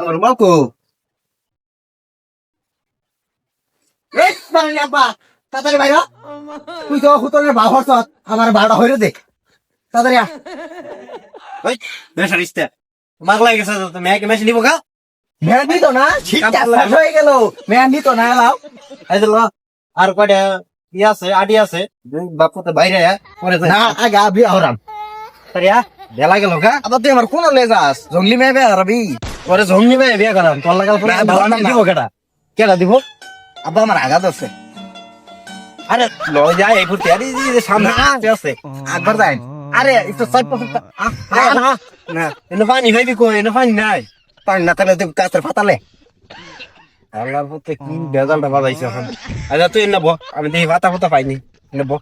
আমার মাকো তাড়াতাড়ি বাইর তুই তো হুতনের ভাব হচ্ছ আমার ভাড়া হইরে দেখ তাড়াতাড়ি আ ওই বেশার ইস্তে মাগ লাগে গেছে তো মেয়ে মেশিন নিব গা মেয়ান দিত না শীতটা শেষ হয়ে গেল মেয়ান দিত না এলাও এই যে ল আর কয়টা ই আছে আডি আছে বাপু তো বাইরে পরে না আগা বিয়া হরাম তারিয়া বেলা গেল গা আবার তুই আমার কোন লে যাস জঙ্গলি মেয়ে বিয়া হরাবি পরে জঙ্গি ভাই বিয়া করাম তোর লাগাল পরে ভালো নাম দিব কেডা কেডা দিব আব্বা আমার আঘাত আছে আরে লয় যায় এই ফুটে আরে এই যে সামনে আছে একবার যাই আরে একটু সাইড পাশে না না এনে পানি হইবি কই এনে পানি নাই পানি না থাকলে তুই কাছের ফাতালে আল্লাহর পথে কি বেজালটা বাজাইছে এখন আচ্ছা তুই এনে বহ আমি দেখি ভাতা ফাতা পাইনি এনে বহ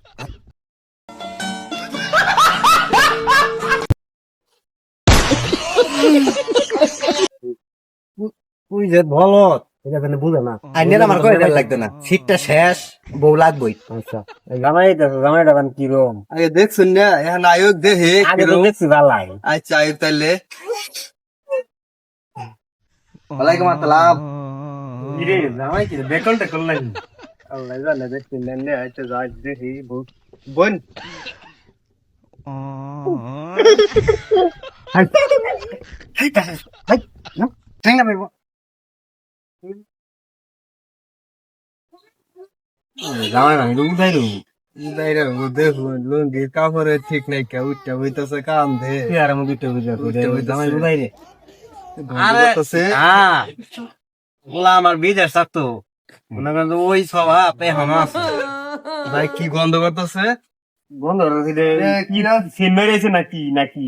তুই যে বলত এটা জানি বুঝে না আইনের আমার কই লাগতো না শীতটা শেষ বউ লাগবই আচ্ছা জামাইটা বান কি রকম আগে দেখছুন না এখন আয়োগ দেখে আগে তো দেখছি ভালাই আচ্ছা আয়োগ তাইলে ওয়ালাইকুম আসসালাম রে জামাই কি বেকনটা করলেন আল্লাহ জানে দেখছি নে আইতে যাই দেখি বোন হাই হাই হাই না ঠেঙ্গা মেরবো জামাই না এটা উঠাই দেবো দাইরা দেখো লুঙ্গি কাপড়ে ঠিক নাই কে উঠতে হইতাছে কাম দে তুই আর আমি দুটো বুঝা করে জামাই উঠাই রে আরে হ্যাঁ ওলা আমার বিদেশ থাকতো মনে করেন যে ওই স্বভাব এখন আছে ভাই কি গন্ধ করতেছে বন্ধ রে কি না সিন মেরেছে নাকি নাকি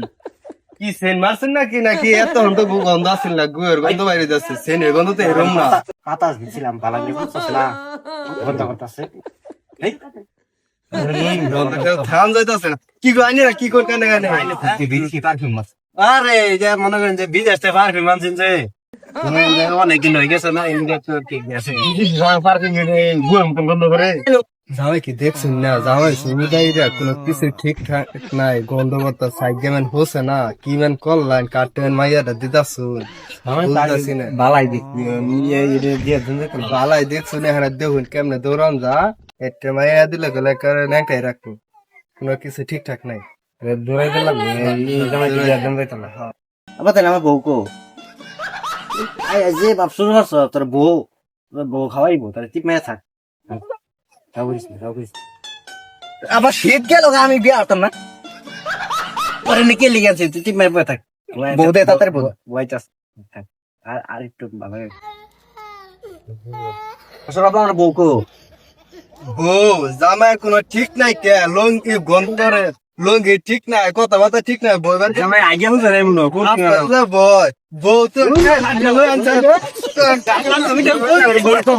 কি সেন মারছেন নাকি নাকি এত তো গন্ধ আসছিল না গুয়ের গন্ধ বাইরে যাচ্ছে সেনের গন্ধ তো এরম না বাতাস দিছিলাম ভালো করে বুঝছস না গন্ধ করতেছে এই থাম যাইতাছে না কি গো আইনি না কি কোন কানে কানে বিদেশি পারফিউম মাছ আরে যে মনে করেন যে বিদেশ থেকে পারফিউম আনছেন যে অনেক দিন হয়ে গেছে না ইন্ডিয়া তো ঠিক আছে পারফিউম গুয়ের মতন গন্ধ করে জামাই কি দেখছেন না জামাই সুবিধাইরা কোনো কিছু ঠিকঠাক নাই গন্ধ করতে সাইকেল হোসে না কি ম্যান করলেন কাটেন মাইয়াটা দিতাছুন বুঝতাছি না বালাই দেখবি দিয়ে বালাই দেখছুন এখানে দেখুন কেমনে দৌড়ান যা একটা মাইয়া দিলে গেলে করে ন্যাংটাই রাখবো কোনো কিছু ঠিকঠাক নাই দৌড়াই দিলাম আবার তাহলে আমার বউকো যে বাপ শুরু করছ তোর বউ বউ খাওয়াইবো তাহলে ঠিক মেয়ে থাক আবার শীত গেল আমি বিয়ে হতাম না পরে নিকে লিগে আছে তুই ঠিক মেয়ে থাক বউ দে তাড়াতাড়ি বউ বই চাস আর একটু ভালো আসলে আমার বউকো বউ জামাই কোনো ঠিক নাই কে লঙ্গি গন্ধ করে লঙ্গি ঠিক নাই কথাবার্তা ঠিক নাই বইবার জামাই আগে হুজা রে মনো কোন বই বউ তো